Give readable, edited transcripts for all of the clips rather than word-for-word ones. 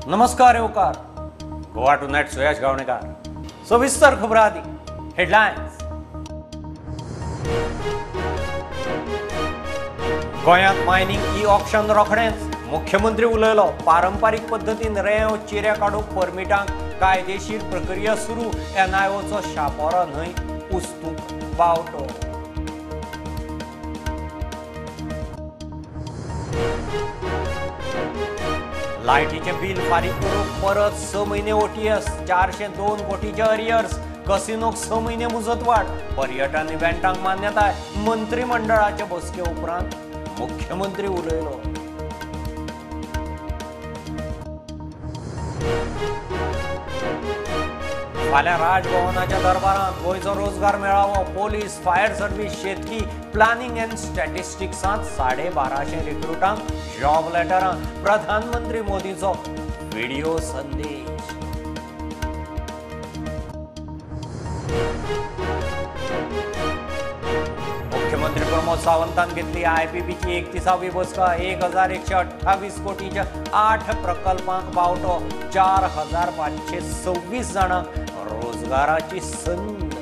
नमस्कार येवकार Goa to net Suyash Gavnekar सविस्तर खबर आदी हेडलाइन्स। गोंयांत मायनिंग ई ऑक्शन रोखडेंच मुख्यमंत्री उलयलो। पारंपारीक पद्दतीन रेंव चिरे काडूंक परमिटांक कायदेशीर प्रक्रिया सुरू। एनआयओचो शापोरा न्हय उस्तूक बावटो। लायटीचे बिल फारीक करूंक परत 6 म्हयने ओटीएस। 402 कोटीचे अरियर्स। कसिनोक 6 म्हयने मुजतवाड। पर्यटन इव्हेंटांक मान्यताय। मंत्रिमंडळाचे बसके उपरांत मुख्यमंत्री उलयलो। फाल्यां राजभवनाच्या दरबारांत गोंयचो रोजगार मेळावो। पोलीस, फायर सर्व्हिस, शेतकी, प्लॅनिंग एंड स्टॅटिस्टिक्सांत 1250 रिक्रुटांक जॉब लेटरां। प्रधानमंत्री मोदीचो व्हिडिओ संदेश। मुख्यमंत्री प्रमोद सावंतान घेतली आयपीपीची 31वी बसका। 1128 कोटीच्या 8 प्रकल्पांक बावटो। 4526 जाणांक रोजगाराची संद।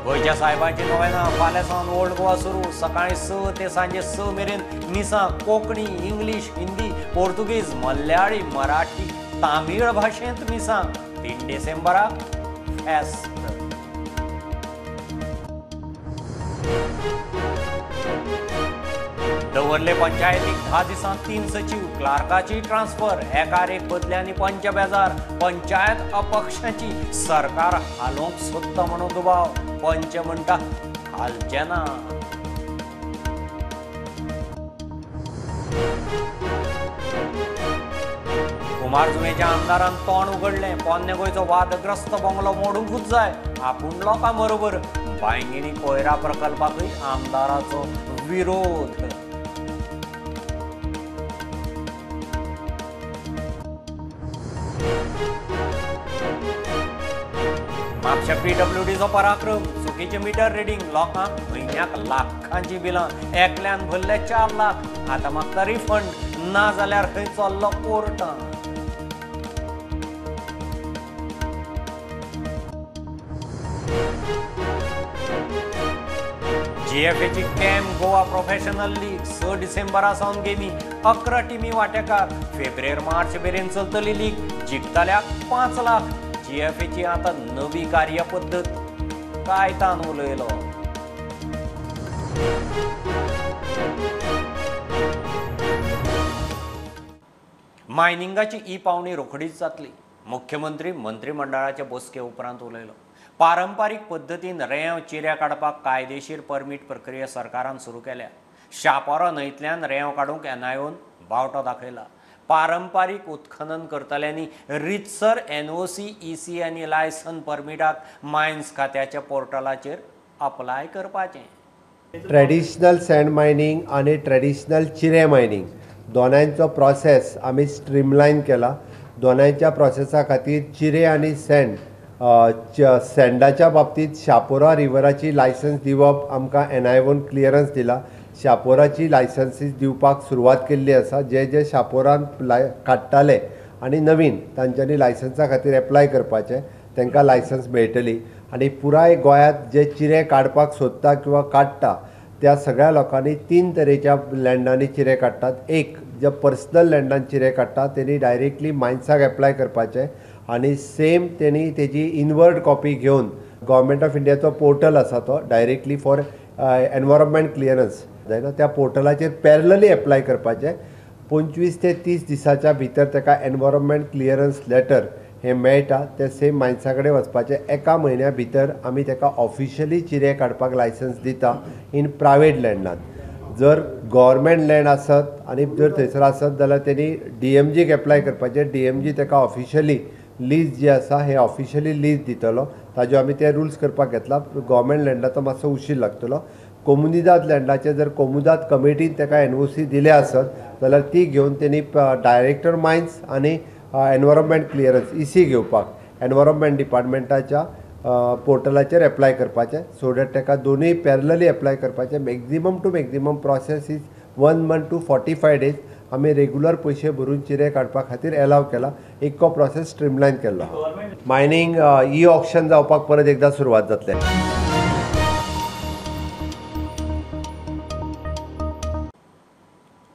गोंयच्या साहेबांची नोवेना फाल्यां सावन ओल्ड गोवा सुरू। सकाळी 6 ते सांजे 6 मेरेन मिसां कोंकणी, इंग्लीश, हिंदी, पोर्तुगीज, मल्याळी, मराठी, तामीळ भाशेंत मिसां। 3 डिसेंबराक फेस्त। दवरले पंचायतीक 10 दिसांत 3 सचिव। क्लार्काची ट्रान्सफर। एकार एक बदल्यांनी पंच बेजार। पंचायत अपक्षाची सरकार हालोवंक सोदता म्हणून दुबाव। पंच म्हणटा हालचे ना। कुमार जुवेच्या आमदारान तोंड उगडलें। पोन्ने गोंयचो वादग्रस्त बंगलो मोडूंकूच जाय। आपूण लोकां बरोबर। बांयगिणी कोयरा प्रकल्पाकय आमदाराचो विरोध। म्हापशा पीडब्ल्यूडीचो पराक्रम। चुकीचे मिटर रिडींग। लोकांक म्हयन्याक लाखांची बिलां। एकल्यान भरले 4 लाख। आतां मागता रिफंड। ना जाल्यार खंय चल्लो कोर्टांत। जीएफएची कॅम्प गोवा प्रोफेशनल लीग 6 डिसेंबरा सावन गेमी। 11 टिमी वांटेकार। फेब्रेर-मार्च मेरेन चलतली लीग। जिखतल्याक 5 लाख। जीएफएची आतां नवी कार्यपद्दत कायतान उलयलो। मायनिंगाची ई पावणी रोखडीच जातली। मुख्यमंत्री मंत्रिमंडळाचे बसके उपरांत उलयलो। पारंपारीक पद्दतीन रेंव चिरे काडपाक कायदेशीर परमीट प्रक्रिया सरकारान सुरू केल्या। शापोरा न्हंयतल्यान रेंव काडूंक एनआयओन बावटो दाखयला। पारंपारीक उत्खनन करतल्यांनी रितसर एनओसी, ईसी आनी लायसन परमिटाक मायन्स खात्याच्या पोर्टलाचेर अप्लाय करपाचें। ट्रेडिशनल सँड मायनिंग आनी ट्रेडिशनल चिरे मायनिंग दोनांचो प्रोसेस आमी स्ट्रीमलायन केला। दोनांच्या प्रोसेसा खातीर चिरे आनी सँडाच्या बाबतींत शापोरा रिवराची लायसन्स दिवप आमकां एनआयओन क्लियरन्स दिला। शापोराची लायसन्सीस दिवपाक सुरवात केल्ली आसा। जे शापोरान काडटाले आनी नवीन तांच्यांनी लायसन्सा खातीर एप्लाय करपाचें तांकां लायसन्स मेळटली। आनी पुराय गोंयांत जे चिरे काडपाक सोदता किंवा काडटा त्या सगळ्या लोकांनी 3 तरेच्या लँडांनी चिरे काडटात। एक जे पर्सनल लँडान चिरे काडटा तेणी डायरेक्टली मायन्साक एप्लाय करपाचें आनी सेम तेणी तेजी इनवर्ड कॉपी घेवन गव्हर्मेंट ऑफ इंडियाचो पोर्टल आसा तो डायरेक्टली फॉर एनवायरमेंट क्लियरन्स जायना त्या पोर्टलाचेर पॅरलली एप्लाय करपाचें। 25 ते 30 दिसाच्या भितर ताका एनवायरमेंट क्लियरन्स लेटर हें मेळटा। ते सेम मायन्सा कडेन वचपाचें। 1 म्हयन्या भितर आमी ताका ऑफिशियली चिरे काडपाक लायसन्स दिता इन प्रायवेट लँडांत। जर गव्हर्मेंट लँड आसत आनी जर थंयसर आसत जाल्यार तेणी डीएमजीक एप्लाय करपाचें। डीएमजी ताका ऑफिशियली लीज जी आसा हें ऑफिशियली लीज दितलो। ताज्यो आमी ते रुल्स करपाक घेतला। गव्हर्मेंट लँडाचो मातसो उशीर लागतलो। कोमुनिदाद लँडाचे जर कोमुदाद कमिटीन ताका एनओसी दिले आसत जाल्यार ती घेवन तेणी डायरेक्टर मायन्स आनी एनवायरमेंट क्लियरन्स ईसी घेवपाक एनवायरमेंट डिपार्टमेंटाच्या पोर्टलाचेर एप्लाय करपाचें सो दॅट ताका दोनूय पॅरलली एप्लाय करपाचें. Maximum to maximum process is 1 month to 45 days. आमी रेगुलर पयशे भरून चिरे काडपा खातीर एलाव केला. इतको प्रोसेस स्ट्रिमलायन केल्लो. मायनींग ई ऑक्शन जावपाक परत एकदां सुरवात जातले.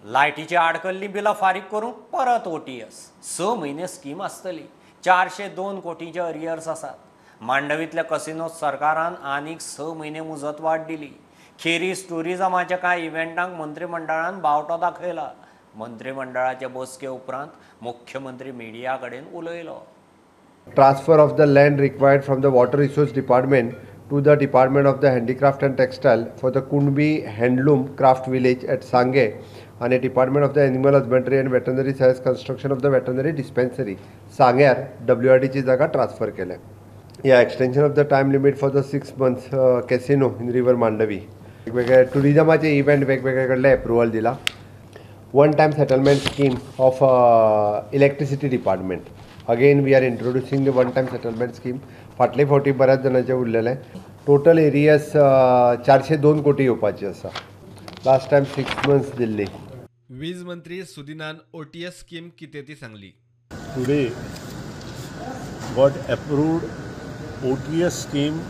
लायटीची आडकल्ली बिलां फारीक करूंक परत OTS 6 म्हयने स्कीम आसतली. 402 कोटींचे अरियर्स आसात. मांडवींतल्या कसिनोत सरकारान आनीक 6 म्हयने मुजत वाड दिली. खेरीज टुरिजमाच्या कांय इव्हेंटांक मंत्रिमंडळान बावटो दाखयला. मंत्रिमंडळाचे बसके उपरांत मुख्यमंत्री मिडिया कडेन उलयलो. Transfer of the land required from the Water Resource Department to the Department of the Handicraft and Textile for the Kundbi Handloom Craft Village at Sange and the Department of the Animal Husbandry and Veterinary Science construction of the veterinary dispensary सांग्यार WRDची जागा transfer केल्या. या extension of the time limit for the 6 months casino in river Mandovi. वेगवेगळे टुरिजमाचे event वेगवेगळे कडले approval दिला. One time settlement scheme of electricity department. Again we are introducing the one time settlement scheme. फाटले फावटी बऱ्याच जणांचे उरलेले. टोटल एरियस 402 कोटी येवपाची आसा. Last time 6 months Delhi. वीज मंत्री सुदिनान OTS स्कीम कितें ती Sangli. Today got approved OTS scheme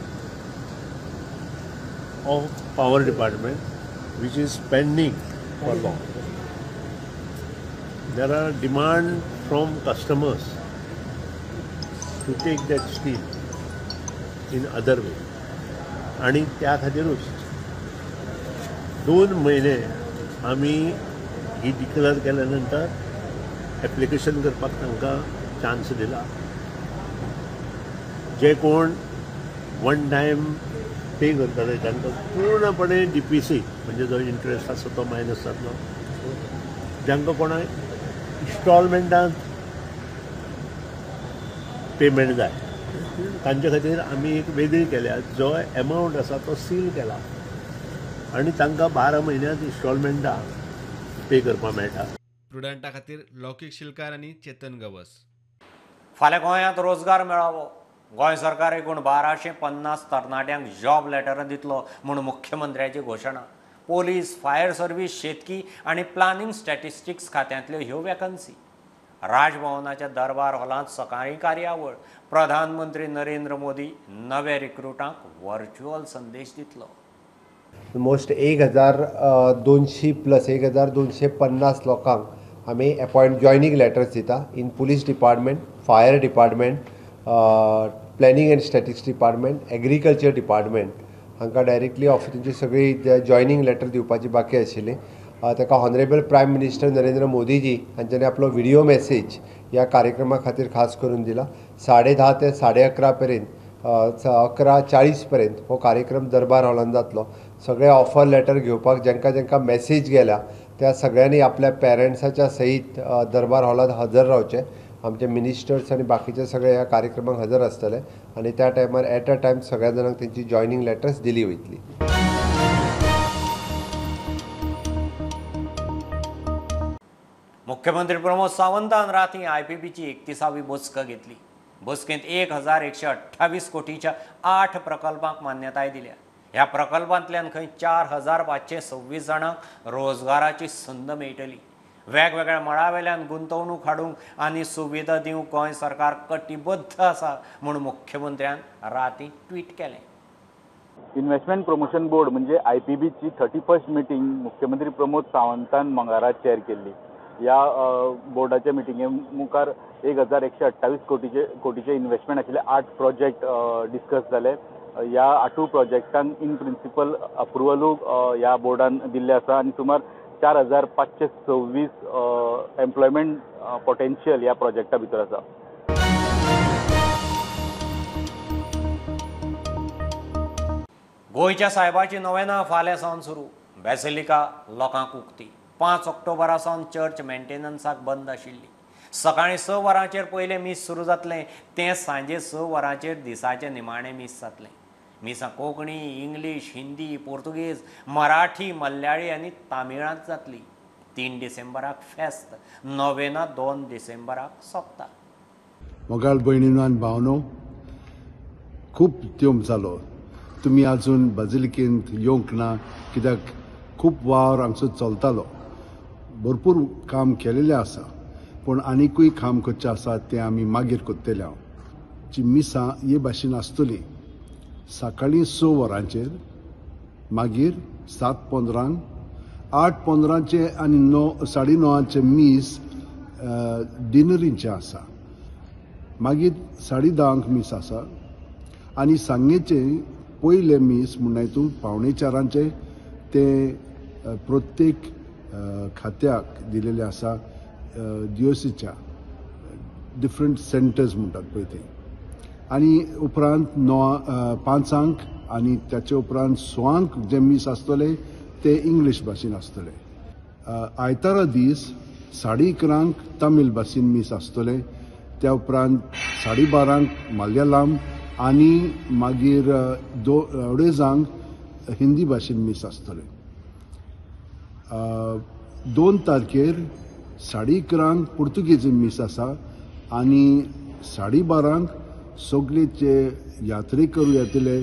of power department which is pending for long. There are demand from customers to take that scheme in other way आणि त्या खातीरूच 2 महिने आमी ही डिक्लेअर केल्यानंतर ॲप्लिकेशन करपाक तांकां चान्स दिला. जे कोण वन टायम पे करतले तांकां पूर्णपणे DPC म्हणजे जो इंट्रस्ट आसा तो मायनस जातलो. जांकां कोणाक इन्स्टॉलमेंटान पेमेंट जाय तांचे खातीर आमी एक वेगळी केल्या. जो एमावंट आसा तो सील केला आनी तांकां 12 म्हयन्यांत इन्स्टॉलमेंटां पे करपाक मेळटा. प्रुडंटा खातीर लौकीक शिलकार आनी चेतन गवस. फाल्यां गोंयांत रोजगार मेळावो. गोंय सरकार एकूण 1250 तरणाट्यांक जॉब लेटरां दितलो म्हूण मुख्यमंत्र्याची घोशणा. पोलीस, फायर सर्व्हिस, शेतकी आनी प्लानिंग स्टॅटिस्टिक्स खात्यांतल्यो ह्यो वॅकन्सी. राजभवनाच्या दरबार हॉलांत सकाळीं कार्यावळ. प्रधानमंत्री नरेंद्र मोदी नव्या रिक्रुटांक व्हर्च्युअल संदेश दितलो. मोस्ट 1200 प्लस 1250 लोकांक आमी अपॉयंट जॉयनिंग लेटर्स दिता in police department, fire department, planning and statistics department, agriculture department हांकां डायरेक्टली ऑफिसांची सगळी जॉयनिंग लेटर दिवपाची बाकी आशिल्ली. ताका honourable prime minister Narendra Modiji हांच्यानी आपलो व्हिडिओ मॅसेज ह्या कार्यक्रमा खातीर खास करून दिला. 10:30 ते 11:30 पर्यंत 11:40 पर्यंत हो कार्यक्रम दरबार हॉलांत जातलो. सगळे ऑफर लेटर घेवपाक जेंका मॅसेज गेल्या त्या सगळ्यांनी आपल्या पॅरंट्साच्या सहीत दरबार हॉलांत हजर रावचे. आमचे मिनिस्टर्स आनी बाकीचे सगळे ह्या कार्यक्रमाक हजर आसतले आनी त्या टायमार एट अ टायम सगळ्या जाणांक तेंची जॉयनिंग लेटर्स दिली वयतली. मुख्यमंत्री प्रमोद सावंतान रातीं IPBची 31वी बसका घेतली. बसकेंत 1128 कोटीच्या 8 प्रकल्पांक मान्यताय दिल्या. ह्या प्रकल्पांतल्यान खंय 4526 जाणांक रोजगाराची संद मेळटली. वेगवेगळ्या मळावेल्यान गुंतवणूक हाडूंक आनी सुविधा दिवंक गोंय सरकार कटिबद्ध आसा म्हूण मुख्यमंत्र्यान रातीं ट्वीट केलें. इन्व्हेस्टमेंट प्रमोशन बोर्ड म्हणजे IPBची 31st मिटींग मुख्यमंत्री प्रमोद सावंतान मंगळारा चॅर केल्ली. ह्या बोर्डाच्या मिटिंगे मुखार 1128 कोटीचे इन्व्हेस्टमेंट आशिल्ले 8 प्रोजेक्ट डिस्कस जाले. ह्या 8 प्रोजेक्टांक इन प्रिन्सिपल अप्रुवलूय ह्या बोर्डान दिल्ले आसा आनी सुमार 4526 एम्प्लॉयमेंट पोटेन्शियल ह्या प्रोजेक्टा भितर आसा. गोंयच्या सायबाची नोवेनां फाल्यां सावन सुरू. बेसिलिका लोकांक उक्ती. 5 ऑक्टोबरा सावन चर्च मेंटेनन्साक बंद आशिल्ली. सकाळीं 6 वरांचेर पयलें मीस सुरू जातलें तें सांजे 6 वरांचेर दिसाचें निमाणें मीस जातलें. मिसां कोंकणी, इंग्लीश, हिंदी, पोर्तुगेज, मराठी, मल्याळी आनी तामिळांत जातली. 3 डिसेंबराक फेस्त. नोवेनां 2 डिसेंबराक सोंपता. मोगाळ भयणीनो आनी भावनो, खूब त्योम जालो. तुमी आजून बाजिलिकेंत येवंक ना कित्याक खूब वावर हांगसर चलतालो. भरपूर काम केलेलें आसा, पूण आनिकूय काम करचें आसा तें आमी मागीर करतले. जी मिसां हे भाशेन आसतली. सकाळीं 6 वरांचेर, मागीर 7:15, 8:15 आनी 9:30 मीस डिनरींचे आसा. मागीर 10:30 मीस आसा आनी सांजेचे पयले मीस म्हणटा हितून 3:45 ते प्रत्येक खात्याक दिलेले आसा. DOCच्या डिफरंट सेंटर्स म्हणटात पळय ते. आनी उपरांत 5:00 आनी त्याचे उपरांत 6:00 जे मीस आसतले ते इंग्लीश भाशेन आसतले. आयतारा दीस 11:30 तमीळ भाशेन मीस आसतले. त्या उपरांत 12:30 मल्याळम आनी मागीर 2:30 हिंदी भाशेन मीस आसतले. 2 तारखेर 11:30 पुर्तुगेजीन मीस आसा आनी 12:30 सगळे जे यात्रेकरू येतले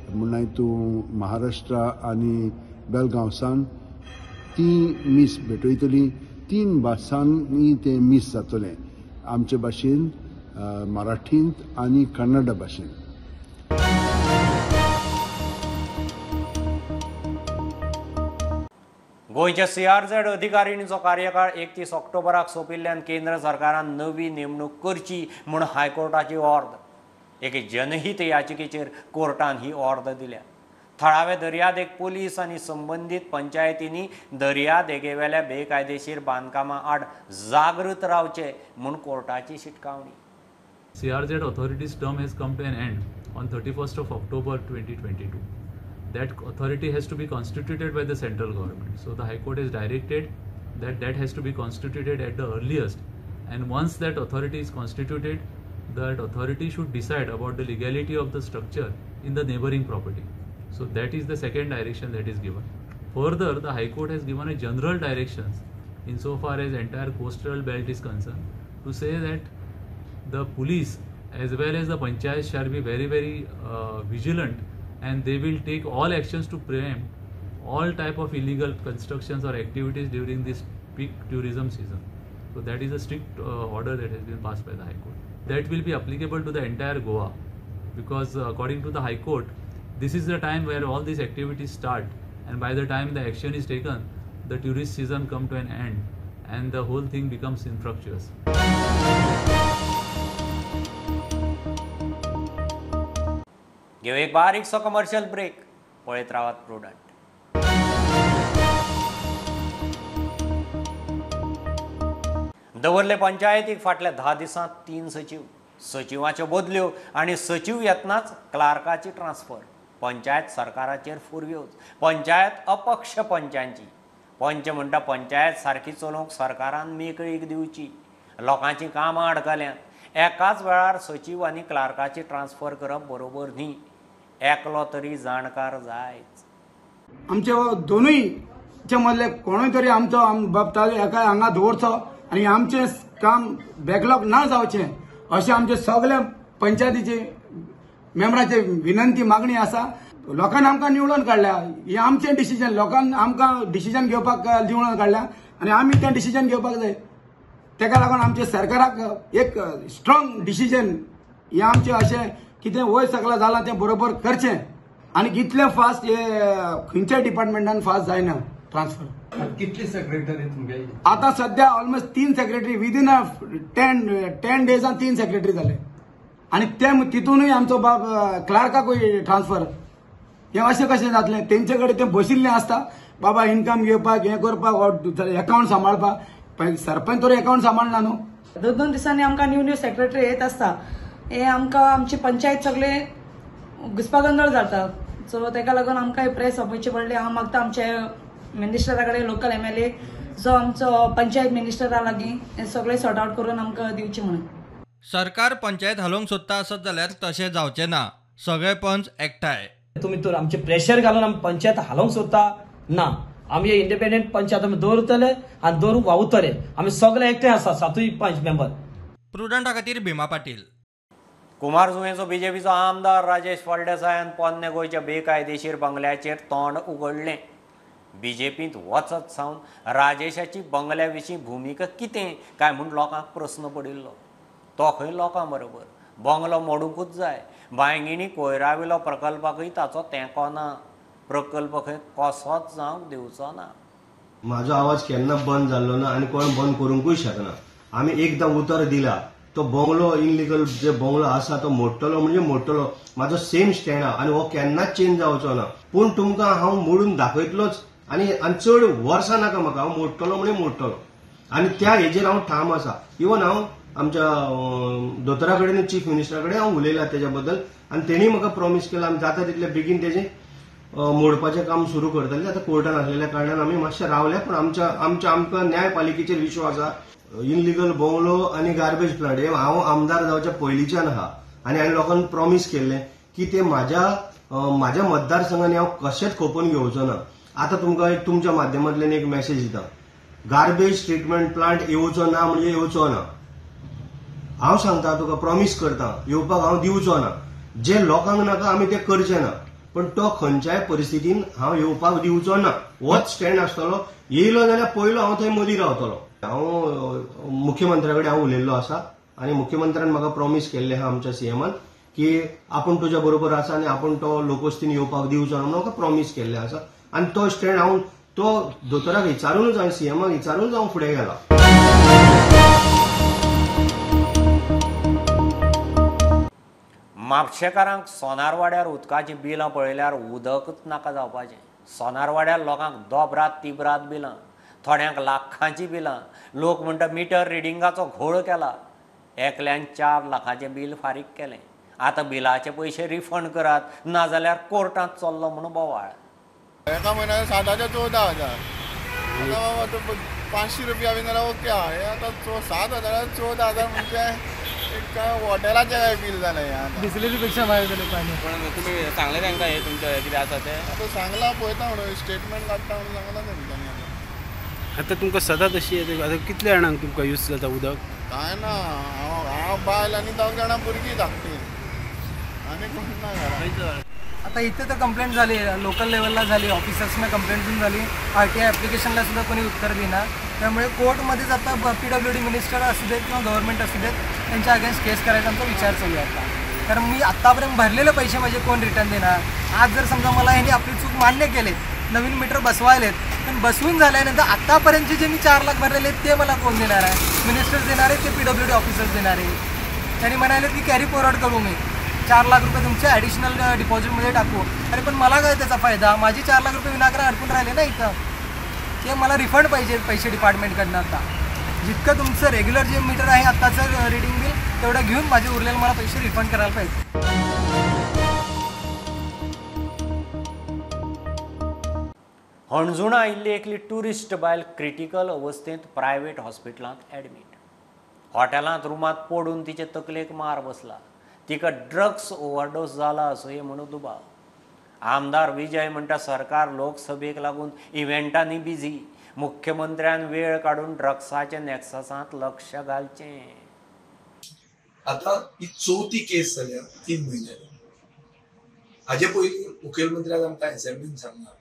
म्हणल्यार हितून महाराष्ट्रा आनी बेलगांवसान ती मीस भेटयतली. 3 भासांनी ते मीस जातले. आमचे भाशेन, मराठींत आनी कन्नड भाशेन. गोंयच्या CRZ अधिकारिणीचो कार्यकाळ 31 ऑक्टोबराक सोंपिल्ल्यान केंद्र सरकारान नवी नेमणूक करची म्हूण हायकोर्टाची ऑर्डर. एके जनहीत याचिकेचेर कोर्टान ही ऑर्डर दिल्या. थळावे दर्यादेग पुलीस आनी संबंदीत पंचायतींनी दर्यादेगेवेल्या बेकायदेशीर बांदकामां आड जागृत रावचे म्हूण कोर्टाची शिटकावणी. CRZ authority's term has come to an end on 31st of October 2022. That authority has to be constituted by the central government. So the High Court has directed that has to be constituted at the earliest. And once that authority is constituted, that authority should decide about the legality of the structure in the neighboring property. So that is the second direction that is given. Further, the High Court has given a general directions insofar as entire coastal belt is concerned to say that the police as well as the panchayat shall be very vigilant, and they will take all actions to preempt all type of illegal constructions or activities during this peak tourism season. So that is a strict order that has been passed by the High Court. That will be applicable to the entire Goa, because according to the High Court, this is the time where all these activities start, and by the time the action is taken, the tourist season come to an end and the whole thing becomes infructuous. घेऊ एक बारीकसो commercial break. पळयत रावात prudent. दवरले पंचायतीक फाटल्या 10 दिसांत 3 सचिव, सचिवाच्यो बदल्यो आनी सचिव येतनाच क्लार्काची ट्रान्सफर. पंचायत सरकाराचेर फुरग्योच. पंचायत अपक्ष पंचांची. पंच म्हणटा पंचायत सारकी चलोवंक सरकारान मेकळीक दिवची. लोकांची कामां अडकल्यांत. एकाच वेळार सचिव आनी क्लार्काची ट्रान्सफर करप बरोबर न्ही. एकलो तरी जाणकार जायच. आमचे दोनूय चे मदले कोणूय तरी आमचो बाबतालो एका हांगा दवरचो आनी आमचें काम बॅकलॉग ना जावचें अशें आमचे सगळे पंचायतीचे मेंबरांचे विनंती मागणी आसा. लोकांनी आमकां निवडून काडल्या. हें आमचें डिसिजन. लोकांनी आमकां डिसिजन घेवपाक निवडून काडल्या आनी आमी तें डिसिजन घेवपाक जाय. तेका लागून आमच्या सरकाराक एक स्ट्रॉंग डिसिजन हें आमचें अशें कितें वयर सकला जालां तें बरोबर करचें आनी कितलें फास्ट हे खंयच्याय डिपार्टमेंटान फास्ट जायना ट्रान्सफर. कितले सेक्रेटरी तुमगे आतां सध्या ऑलमोस्ट 3 सेक्रेटरी विदिन 10 डेजान 3 सेक्रेटरी जाले आनी तितूनय आमचो बाब क्लार्काकूय ट्रान्सफर. हें अशें कशें जातलें. तेंचे कडेन तें बशिल्लें आसता बाबा इन्कम घेवपाक हें करपाक अकाउंट सांबाळपाक. सरपंच तर अकाउंट सांबाळना न्हू. 2 दिसांनी आमकां न्यू सेक्रेटरी येत आसता. हे आमकां आमची पंचायत सगळे घुसपागोंदळ जाता. सो तेका लागून आमकां प्रेस सोंपवची पडली. हांव मागता आमचे मिनिस्टरा कडेन लोकल MLA जो आमचो पंचायत मिनिस्टरा लागीं हे सगळे सॉर्ट आउट करून आमकां दिवची म्हणून. सरकार पंचायत हालोवंक सोदता आसत जाल्यार तशें जावचें ना. सगळे पंच एकठांय. तुमी तर आमचे प्रेशर घालून आमी पंचायत हालोवंक सोदता ना. आमी इंडिपेंडंट पंचायत आमी दवरतले आनी दवरूंक वावुरतले. आमी सगळे एकठांय आसा 7 पंच मेंबर. प्रुडंटा खातीर भीमा पाटील. कुमारजुंवेचो बीजेपीचो आमदार राजेश फळदेसायान पोन्ने गोंयच्या बेकायदेशीर बंगल्याचेर तोंड उगडलें. बीजेपींत वचत सावन राजेशाची बंगल्या विशीं भुमिका कितें काय म्हूण लोकांक प्रस्न पडिल्लो. तो खंय लोकां बरोबर बंगलो मोडूंकूच जाय. बांयगिणी कोयरावेलो प्रकल्पाकय ताचो तेंको ना. प्रकल्प खंय कसोच जावंक दिवचो ना. म्हाजो आवाज केन्ना बंद जाल्लो ना आनी कोण बंद करूंकूय शकना. आमी एकदां उतर दिला तो बंगलो इनलिगल जे बंगलो आसा तो मोडटलो म्हणजे मोडटलो. म्हाजो सेम स्टँड आहा आनी हो केन्नाच चेंज जावचो ना. पूण तुमकां हांव मोडून दाखयतलोच आनी चड वर्सां नाका म्हाका. हांव मोडटलो म्हणजे मोडटलो आनी त्या हेजेर हांव ठाम आसा. इवन हांव आमच्या दोतोरा कडेन चीफ मिनिस्टरा कडेन हांव उलयला तेज्या बद्दल आनी तेणी म्हाका प्रॉमिस केला आमी जाता तितले बेगीन तेजें मोडपाचें काम सुरू करतले. आतां कोर्टान आसलेल्या कारणान आमी मातशें रावल्या पूण आमकां न्यायपालिकेचेर विश्वास आसा. इनलिगल बंगलो आनी गार्बेज प्लांट हे हांव आमदार जावच्या पयलींच्यान आहा आनी हांवें लोकांक प्रॉमिस केल्लें की ते म्हाज्या मतदारसंघांनी हांव कशेंच खोपून घेवचो ना. आतां तुमकां एक तुमच्या माध्यमांतल्यान एक मॅसेज दिता. गार्बेज ट्रिटमेंट प्लांट येवचो ना म्हणजे येवचो ना. हांव सांगता तुका प्रॉमिस करता येवपाक हांव दिवचो ना. जे लोकांक नाका आमी ते करचे ना. पण तो खंयच्याय परिस्थितीन हांव येवपाक दिवचो ना. होच स्टँड आसतलो. येयलो जाल्यार पयलो हांव थंय मदीं रावतलो. हांव मुख्यमंत्र्या कडेन हांव उलयल्लो आसा आनी मुख्यमंत्र्यान म्हाका प्रॉमिस केल्लें आहा आमच्या सीएमान की आपूण तुज्या बरोबर आसा आनी आपूण तो लोकवस्तीन येवपाक दिवचो ना म्हणून म्हाका प्रॉमिस केल्लें आसा. आनी तो स्टँड हांव तो दोतोराक विचारूनच हांवें सीएमाक विचारूनच हांव फुडें गेला. म्हापशेकारांक सोनारवाड्यार उदकाची बिलां पळयल्यार उदकच नाका जावपाचें. सोनारवाड्यार लोकांक दोबरात तिबरात बिलां, थोड्यांक लाखांची बिलां. लोक म्हणटा मिटर रिडिंगाचो घोळ केला. एकल्यान 4 लाखाचें बील फारीक केलें. आतां बिलाचे पयशे रिफंड करात नाजाल्यार कोर्टांत चल्लो म्हूण बोवाळ. एका म्हयन्याक 7,000 14,000 आतां 500 रुपया बी जाल्यार ओके आहा. हे आतां 7,000 14,000 म्हणजे एक हॉटेलाचें काय बील जालें हें. बिसलेरी पेक्षा भायर जालें पाणी. पण तुम्ही सांगलें तांकां हे तुमचें कितें आसा तें? आतां सांगलां पळयता म्हणून स्टेटमेंट काडटा म्हणून सांगलां तेंच्यांनी. आतां तुमकां सदांच अशी आतां कितल्या जाणांक तुमकां यूज जाता उदक? काय ना हांव बायल आनी 2 जाणां भुरगीं धाकटीं आनी कोण ना घरा. आता इथे तर कंप्लेंट झाली, लोकल लेवलला झाली, ऑफिसर्सना कंप्लेंट पण झाली, RTI ॲप्लिकेशनला सुद्धा कोणी उत्तर देणार. त्यामुळे कोर्टमध्ये आता PWD मिनिस्टर असू देत किंवा गव्हर्नमेंट असू देत त्यांच्या अगेन्स्ट केस करायचा आमचा विचार चालू आहे आता. कारण मी आत्तापर्यंत भरलेले पैसे माझे कोण रिटर्न देणार? आज जर समजा मला ह्यांनी आपली चूक मान्य केले, नवीन मीटर बसवायलेत, पण बसवून झाल्यानंतर आत्तापर्यंतचे जे मी 4 लाख भरलेले आहेत ते मला कोण देणार आहे? मिनिस्टर्स देणार आहेत ते PWD ऑफिसर्स देणार आहे. त्यांनी म्हणाले की कॅरी फॉरवर्ड करू, मी 4 लाख रुपये तुमच्या ॲडिशनल डिपॉझिटमध्ये टाकू. अरे पण मला काय त्याचा फायदा? माझे 4 लाख रुपये विनाकारण अडकून राहिले ना इथं. ते मला रिफंड पाहिजे पैसे डिपार्टमेंटकडनं. आता जितकं तुमचं रेग्युलर जे मीटर आहे आत्ताचं रिडिंग बिल तेवढं घेऊन माझे उरलेले मला पैसे रिफंड करायला पाहिजे. हणजूणा आयिल्ली एकली ट्युरिस्ट बायल क्रिटिकल अवस्थेंत प्रायव्हेट हॉस्पिटलांत ॲडमीट. हॉटेलांत रुमांत पडून तिचे तकलेक मार बसला. तिका ड्रग्स ओव्हरडोस जाला असोय म्हणून दुबाव. आमदार विजय म्हणटा सरकार लोकसभेक लागून इव्हेंटांनी बिझी. मुख्यमंत्र्यान वेळ काडून ड्रग्साच्या नॅक्ससांत लक्ष घालचें. आता ही 4थी केस जाल्या 3 म्हयन्यांनी. हाजे पयलीं मुखेलमंत्र्यान आमकां असेंब्लीन सांगला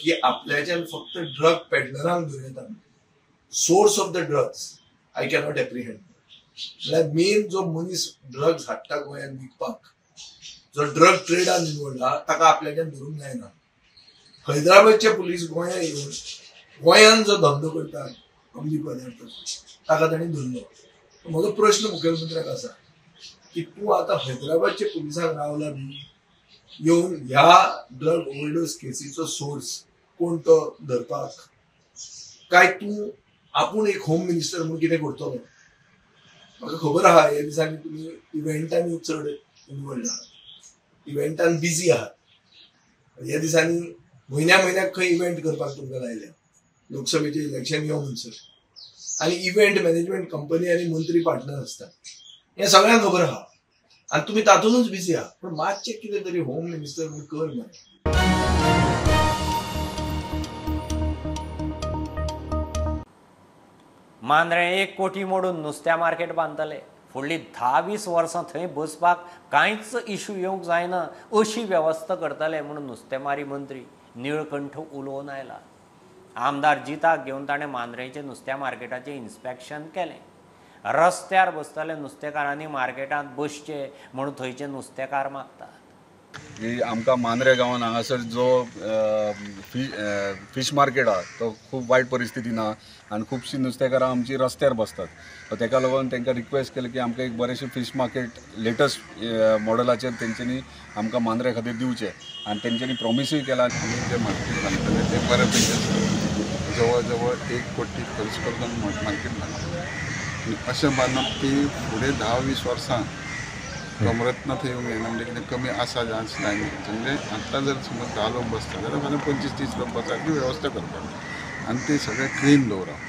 की आपल्याच्यान फक्त ड्रग पेडलरांक धरयता. Source of the drugs I cannot apprehend. म्हळ्यार मेन जो मनीस ड्रग्स हाडटा गोंयांत विकपाक, जो ड्रग ट्रेडान इन्वॉल्ड आहा, ताका आपल्याच्यान धरूंक जायना. हैदराबादचे पुलीस गोंयांत येवन गोंयांत जो धंदो करता अंमली पदार्थ ताका तांणी धरलो. म्हजो प्रश्न मुखेलमंत्र्याक आसा की तूं आतां हैदराबादचे पुलिसाक रावला बी येवन ह्या ड्रग ओव्हरडोस केसीचो सोर्स कोण तो धरपाक, काय तूं आपूण एक होम मिनिस्टर म्हणून कितें करतलो? म्हाका खबर आहा ह्या दिसांनी तुमी इव्हेंटांनी चड इन्वॉल्ड आहात, इव्हेंटान बिजी आहात. ह्या दिसांनी म्हयन्याक खंय इव्हेंट करपाक तुमकां लायल्या, लोकसभेचें इलेक्शन यो म्हणसर, आनी इव्हेंट मॅनेजमेंट कंपनी आनी मंत्री पार्टनर आसतात. हें सगळ्यांक खबर आहा आनी तुमी तातूंतच बिजी आहात. पूण मातशें कितें तरी होम मिनिस्टर म्हूण कर मरे. मांद्रे 1 कोटी मोडून नुस्त्या मार्केट बांदतले. फुडलीं 10-20 वर्सां थंय बसपाक कांयच इश्यू येवंक जायना अशी वेवस्था करतले म्हणून नुस्तेमारी मंत्री निळकंठ उलोवन आयला. आमदार जिताक घेवन ताणें मांद्रेचे नुस्त्या मार्केटाचें इन्स्पेक्शन केलें. रस्त्यार बसतले नुस्तेकारांनी मार्केटांत बसचे म्हणून थंयचे नुस्तेकार मागतात. की आमकां मांद्रे गांवांत हांगासर जो फीश मार्केट आहा तो खूब वायट परिस्थितीन आहा आनी खुबशीं नुस्तेकारां आमची रस्त्यार बसतात. सो ताका लागून तांकां रिक्वेस्ट केली की आमकां एक बरेंशें फीश मार्केट लेटस्ट मॉडलाचेर तेंच्यांनी आमकां मांद्रे खातीर दिवचें आनी तेंच्यांनी प्रॉमिसूय केला. जे मार्केट बांदतले ते बऱ्यापैकी आसा. जवळ जवळ 1 कोटी खर्च करून मार्केट बांदतले आनी अशें बांदप ती फुडें 10-20 वर्सां कमरत्न थंय येवंक येना. म्हणजे कितें कमी आसा चान्स जायना. म्हणजे आतां जर समज 10 लोक बसता जाल्यार फाल्यां 25-30 लोक बसपाची वेवस्था करपाक आनी ते सगळे क्लीन दवरप.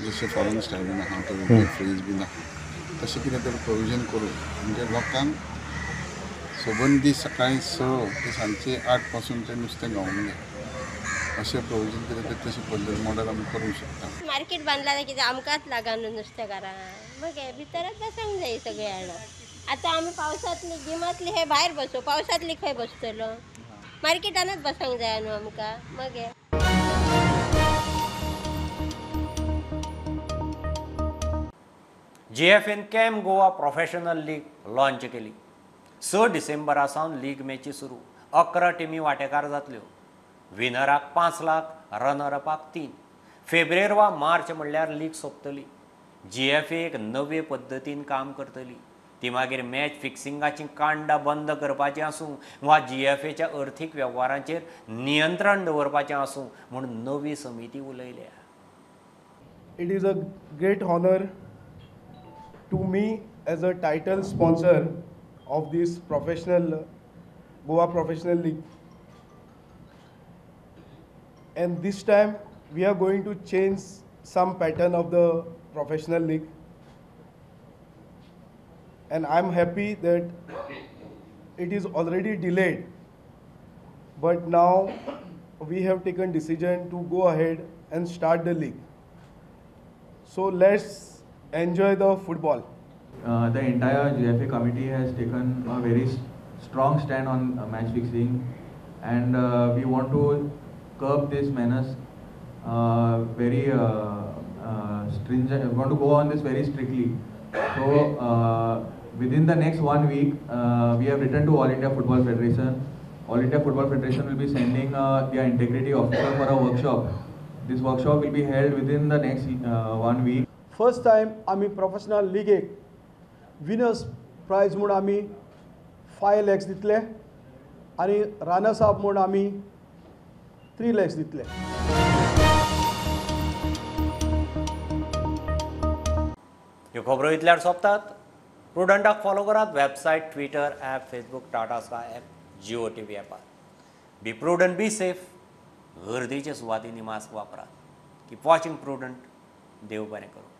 जशें फॉरेन स्टायलीन आहा थंय फ्रीज बीन आहा तशें कितें तरी प्रोविजन करून म्हणजे लोकांक सबंदी सकाळीं 6 ते सांजचे 8 पासून ते नुस्तें गावूंक जाय अशें प्रोविजन कितें तरी तशी पद्दत मॉडल आमी करूंक शकता. मार्केट बांदला कितें आमकांच लागून नुस्तेकारां मग भितरच बसूंक जाय सगळे जाणां. आतां आमी पावसांतली गिमांतली हे भायर बसो पावसांतली खंय बसतलो मार्केटानच बसूंक जाय न्हू आमकां. मग GFAन camp Goa professional league launch केली. 6 डिसेंबरा सावन लीग मॅची सुरू. 11 टिमी वांटेकार जातल्यो. विनराक 5 लाख, रनरअपाक 3. फेब्रेर वा मार्च म्हणल्यार लीग सोंपतली. GFA एक नवे पद्दतीन काम करतली. ती मागीर मॅच फिक्सिंगाची कांडां बंद करपाची आसूं वा GFAच्या अर्थीक वेव्हारांचेर नियंत्रण दवरपाचें आसूं म्हणून नवी समिती उलयल्या. It is a great honor to me as a title sponsor of this Goa Professional League. And this time we are going to change some pattern of the professional league. And I'm happy that it is already delayed, but now we have taken decision to go ahead and start the league. So let's enjoy the football. The entire GFA committee has taken a very strong stand on match fixing, and we want to curb this menace very stringent. We want to go on this very strictly. So within the next 1 week, we have written to All India Football Federation. All India Football Federation will be sending their integrity officer for a workshop. This workshop will be held within the next 1 week. First time आमी professional लिगेक winners price म्हूण आमी 5 lakhs दितले आनी runners up म्हूण आमी 3 lakhs दितले. ह्यो खबरो इतल्यार सोंपतात. प्रुडंटाक फॉलो करात. Website, Twitter, app, Facebook, Tata Sky app, Jio TV ॲपार. Be prudent, be safe. गर्दीच्या सुवातींनी मास्क वापरात. Keep watching prudent. देव बरें करूं.